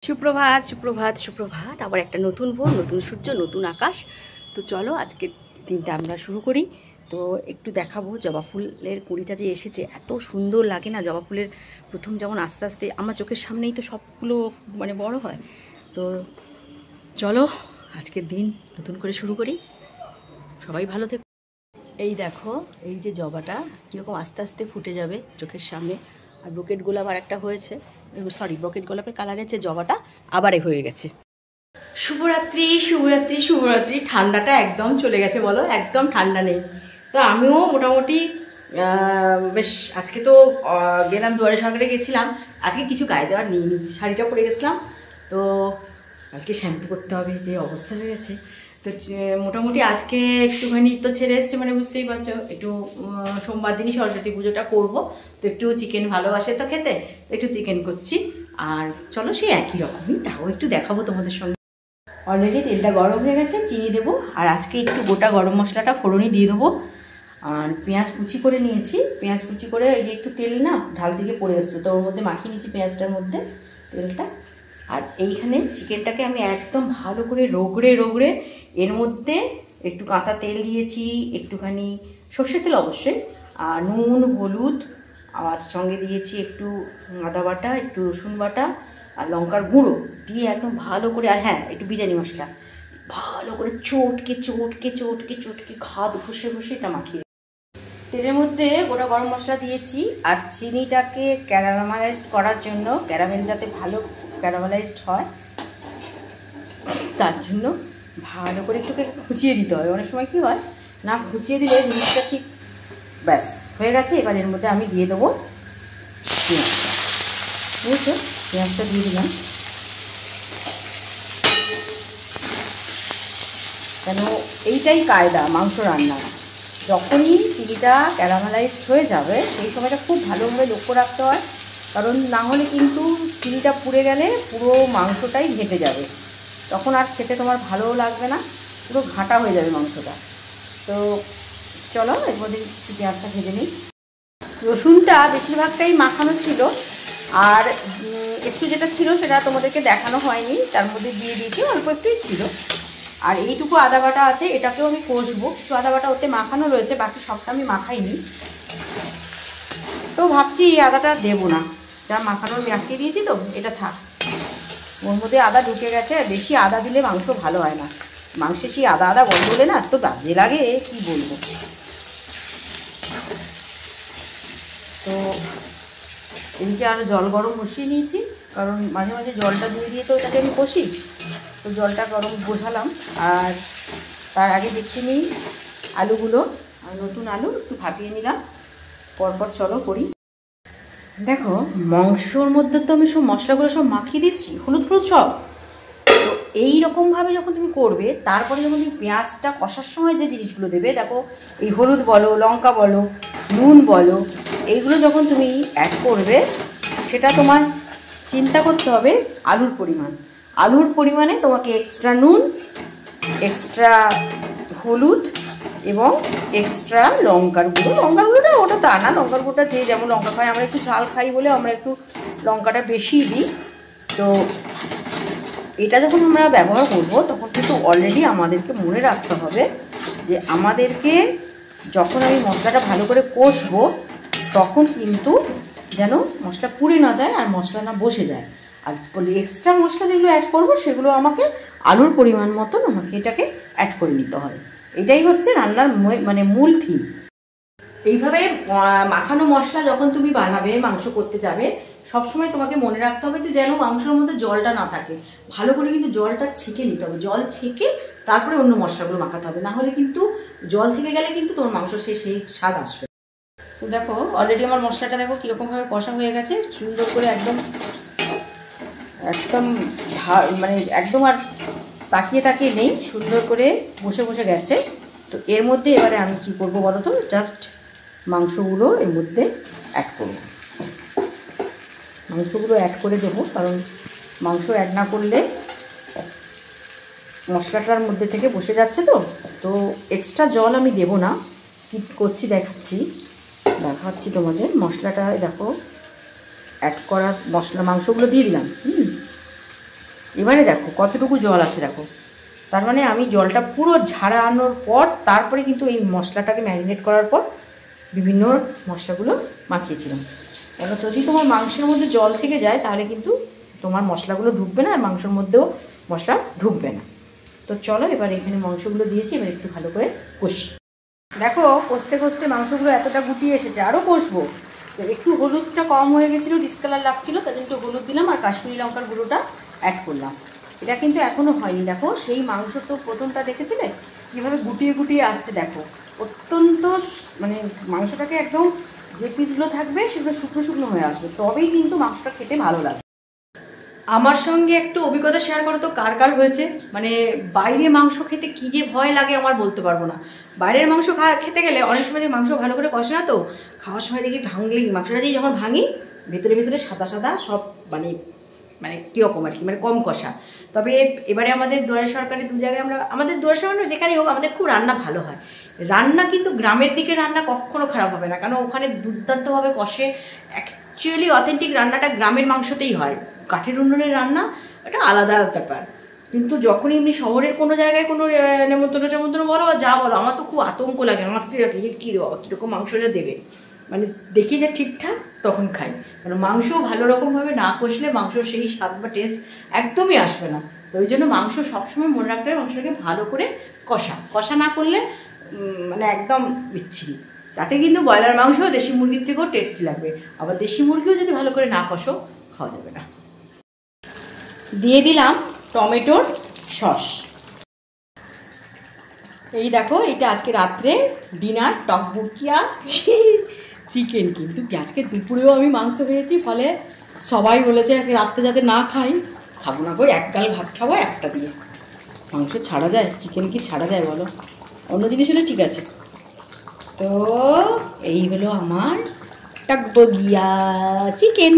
সুপ্রভাত সুপ্রভাত সুপ্রভাত। আবার একটা নতুন ভোর, নতুন সূর্য, নতুন আকাশ। তো চলো আজকে দিনটা আমরা শুরু করি। তো একটু দেখাবো জবা ফুলের কুড়িটা যে এসেছে, এত সুন্দর লাগে না জবা ফুলের। প্রথম যেমন আস্তে আস্তে আমার চোখের সামনেই তো সবগুলো বড় হয়। তো চলো আজকের দিন নতুন করে শুরু করি। সবাই ভালো থেকো। এই দেখো, এই যে জবাটা কীরকম আস্তে আস্তে ফুটে যাবে চোখের সামনে। আর ব্রোকেট গোলাপ আর একটা হয়েছে, সরি ব্রোকেট গোলাপের কালারের যে জবাটা আবারে হয়ে গেছে। শুভরাত্রি শুভরাত্রি শুভরাত্রি। ঠান্ডাটা একদম চলে গেছে, বলো একদম ঠান্ডা নেই। তো আমিও মোটামুটি বেশ, আজকে তো গেলাম দুয়ারে সরকারে গেছিলাম। আজকে কিছু গায়ে দেওয়ার নিইনি, শাড়িটা পরে গেছিলাম। তো আজকে শ্যাম্পু করতে হবে, যে অবস্থা হয়ে গেছে। তো মোটামুটি আজকে একটুখানি তো ছেড়ে এসছে, মানে বুঝতেই পারছো। একটু সোমবার দিনই সরস্বতী পুজোটা করবো, তো একটু চিকেন ভালোবাসে তো খেতে, একটু চিকেন করছি। আর চলো সেই একই রকমই, তাও একটু দেখাবো তোমাদের সঙ্গে। অলরেডি তেলটা গরম হয়ে গেছে, চিনি দেবো। আর আজকে একটু গোটা গরম মশলাটা ফোড়নে দিয়ে দেবো। আর পেঁয়াজ কুচি করে নিয়েছি, পেঁয়াজ কুচি করে এই যে একটু তেল না ঢাল থেকে পড়ে গেছিলো, তো ওর মধ্যে মাখিয়ে নিয়েছি পেঁয়াজটার মধ্যে তেলটা। আর এইখানে চিকেনটাকে আমি একদম ভালো করে রগড়ে রগড়ে এর মধ্যে একটু কাঁচা তেল দিয়েছি, একটুখানি সর্ষের তেল অবশ্যই, আর নুন হলুদ, আর সঙ্গে দিয়েছি একটু আদা বাটা, একটু রসুন বাটা আর লঙ্কার গুঁড়ো দিয়ে একদম ভালো করে, আর হ্যাঁ একটু বিরিয়ানি মশলা, ভালো করে চটকে চটকে চটকে চটকে ঘাত ঘষে ঘষে এটা মাখিয়ে তেলের মধ্যে গোটা গরম মশলা দিয়েছি। আর চিনিটাকে ক্যারামেলাইজড করার জন্য, ক্যারামেল যাতে ভালো ক্যারামেলাইজড হয় তার জন্য ভালো করে একটু খুঁচিয়ে দিতে হবে। অনেক সময় কী হয় না, খুঁচিয়ে দিলে জিনিসটা ঠিক ব্যাস হয়ে গেছে। এবার এর মধ্যে আমি দিয়ে দেবো পেঁয়াজটা, বুঝছো, পেঁয়াজটা দিয়ে দিলাম। কেন এইটাই কায়দা মাংস রান্না, যখনই চিনিটা ক্যারামেলাইজড হয়ে যাবে সেই সময়টা খুব ভালোভাবে লক্ষ্য রাখতে হয়, কারণ না হলে কিন্তু চিনিটা পুড়ে গেলে পুরো মাংসটাই ঘেঁটে যাবে, তখন আর খেতে তোমার ভালোও লাগবে না, পুরো ঘাঁটা হয়ে যাবে মাংসটা। তো চলো এর মধ্যে একটু পেঁয়াজটা ভেজে নিই। রসুনটা বেশিরভাগটাই মাখানো ছিল, আর একটু যেটা ছিল সেটা তোমাদেরকে দেখানো হয়নি, তার মধ্যে দিয়ে দিয়েছি, অল্প একটুই ছিল। আর এইটুকু আদা বাটা আছে, এটাকেও আমি কষবো। কিছু আদা বাটা ওতে মাখানো রয়েছে, বাকি সবটা আমি মাখাইনি। তো ভাবছি এই আদাটা দেবো না, যা মাখানোর মাখিয়ে দিয়েছি তো এটা থাক। ওর মধ্যে আদা ঢুকে গেছে, বেশি আদা দিলে মাংস ভালো হয় না, মাংসে সেই আদা আদা গন্ধ হলে না এত বাজে লাগে কি বলবো। তো এদিকে আরও জল গরম বসিয়ে নিয়েছি, কারণ মাঝে মাঝে জলটা দিয়ে দিয়ে তো এটাকে আমি কষি। তো জলটা গরম বসালাম। আর তার আগে দেখতে নিই আলুগুলো, আর নতুন আলু একটু ভাপিয়ে নিলাম। পরপর চলো করি। দেখো মাংসর মধ্যে তো আমি সব মশলাগুলো সব মাখিয়ে দিচ্ছি, হলুদ হলুদ সব। তো এইরকমভাবে যখন তুমি করবে, তারপরে যখন তুমি পেঁয়াজটা কষার সময় যে জিনিসগুলো দেবে, দেখো এই হলুদ বলো, লঙ্কা বলো, নুন বলো, এইগুলো যখন তুমি অ্যাড করবে, সেটা তোমার চিন্তা করতে হবে আলুর পরিমাণ। আলুর পরিমাণে তোমাকে এক্সট্রা নুন, এক্সট্রা হলুদ এবং এক্সট্রা লঙ্কার গুঁড়ো। লঙ্কার গুঁড়োটা ওটা তা না, লঙ্কার গুঁড়োটা যে যেমন লঙ্কা খাই, আমরা একটু ঝাল খাই বলে আমরা একটু লঙ্কাটা বেশি দিই। তো এটা যখন আমরা ব্যবহার করব, তখন কিন্তু অলরেডি আমাদেরকে মনে রাখতে হবে যে আমাদেরকে যখন আমি মশলাটা ভালো করে কষবো, তখন কিন্তু যেন মশলা পুড়ে না যায় আর মশলা না বসে যায়। আর এক্সট্রা মশলা যেগুলো অ্যাড করবো, সেগুলো আমাকে আলুর পরিমাণ মতন আমাকে এটাকে অ্যাড করে নিতে হয়। এটাই হচ্ছে রান্নার মানে মূল থিম। এইভাবে মাখানো মশলা যখন তুমি বানাবে, মাংস করতে যাবে, সবসময় তোমাকে মনে রাখতে হবে যে যেন মাংসের মধ্যে জলটা না থাকে। ভালো করে কিন্তু জলটা ছেঁকে নিতে হবে, জল ছেঁকে তারপরে অন্য মশলাগুলো মাখাতে হবে, না হলে কিন্তু জল থেকে গেলে কিন্তু তোমার মাংস সেই স্বাদ আসবে। তো দেখো অলরেডি আমার মশলাটা দেখো কীরকমভাবে কষা হয়ে গেছে, সুন্দর করে একদম একদম মানে একদম আর তাকিয়ে তাকিয়ে নেই, সুন্দর করে বসে বসে গেছে। তো এর মধ্যে এবারে আমি কি করব বলো তো, জাস্ট মাংসগুলো এর মধ্যে অ্যাড করব। মাংসগুলো অ্যাড করে দেবো, কারণ মাংস অ্যাড না করলে মশলাটার মধ্যে থেকে বসে যাচ্ছে। তো তো এক্সট্রা জল আমি দেবো না, কী করছি দেখাচ্ছি তোমাদের। মশলাটা দেখো অ্যাড করার, মশলা মাংসগুলো দিয়ে দিলাম। এবারে দেখো কতটুকু জল আছে দেখো, তার মানে আমি জলটা পুরো ঝাড়ানোর পর তারপরে কিন্তু এই মশলাটাকে ম্যারিনেট করার পর বিভিন্ন মশলাগুলো মাখিয়েছিলাম। কেন যদি তোমার মাংসের মধ্যে জল থেকে যায় তাহলে কিন্তু তোমার মশলাগুলো ঢুকবে না, আর মাংসের মধ্যেও মশলা ঢুকবে না। তো চলো এবার এখানে মাংসগুলো দিয়েছি, এবার একটু ভালো করে কষি। দেখো কষতে কষতে মাংসগুলো এতটা গুটিয়ে এসেছে, আরও কষবো। তো একটু হলুদটা কম হয়ে গেছিলো, ডিসকালার লাগছিলো, তার জন্য একটু হলুদ দিলাম আর কাশ্মীরি লঙ্কার গুঁড়োটা অ্যাড করলাম। এটা কিন্তু এখনও হয়নি। দেখো সেই মাংস তো প্রথমটা দেখেছিলে কীভাবে গুটিয়ে গুটিয়ে আসছে, দেখো অত্যন্ত মানে মাংসটাকে একদম যে পিসগুলো থাকবে সেগুলো শুকনো শুকনো হয়ে আসবে, তবেই কিন্তু মাংসটা খেতে ভালো লাগে। আমার সঙ্গে একটু অভিজ্ঞতা শেয়ার করো তো কার কার হয়েছে, মানে বাইরে মাংস খেতে কী যে ভয় লাগে আমার বলতে পারবো না। বাইরের মাংস খেতে গেলে অনেক সময় দেখি মাংস ভালো করে কষে না, তো খাওয়ার সময় দেখি ভাঙলেই মাংসটা দিয়ে যখন ভাঙি ভেতরে ভেতরে সাদা সাদা সব মানে মানে কীরকম আর কি, মানে কম কষা। তবে এবারে আমাদের দুয়ারে সরকারি দু জায়গায় আমাদের দুয়ারে সরকারি যেখানেই হোক আমাদের খুব রান্না ভালো হয়। রান্না কিন্তু গ্রামের দিকে রান্না কখনো খারাপ হবে না, কারণ ওখানে দুর্দান্তভাবে কষে। অ্যাকচুয়ালি অথেন্টিক রান্নাটা গ্রামের মাংসতেই হয়, কাঠের উনুনের রান্না এটা আলাদা ব্যাপার। কিন্তু যখনই এমনি শহরের কোনো জায়গায় কোনো নেমন্তন্ন বলো বা যা বলো, আমার তো খুব আতঙ্ক লাগে। আমার কী বাবা কীরকম মাংসটা দেবে, মানে দেখি যে ঠিকঠাক তখন খাই। কারণ মাংস ভালো রকমভাবে না কষলে মাংস সেই স্বাদ বা টেস্ট একদমই আসবে না। তো ওই জন্য মাংস সবসময় মনে রাখতে হবে মাংসটাকে ভালো করে কষা না করলে মানে একদম বিচ্ছিরি। তাতে কিন্তু ব্রয়লার মাংস দেশি মুরগির থেকেও টেস্টি লাগবে, আবার দেশি মুরগিও যদি ভালো করে না কষো খাওয়া যাবে না। দিয়ে দিলাম টমেটোর সস। এই দেখো এটা আজকে রাত্রে ডিনার, টকবুকিয়া চিকেন। কিন্তু আজকে দুপুরেও আমি মাংস খেয়েছি, ফলে সবাই বলেছে আজকে রাত্রে যাতে না খাবো না, করে এক গাল ভাত খাবো একটা দিয়ে। মাংস ছাড়া যায়, চিকেন কি ছাড়া যায় বলো? অন্য জিনিস হলে ঠিক আছে। তো এই হলো আমার টকবুকিয়া চিকেন।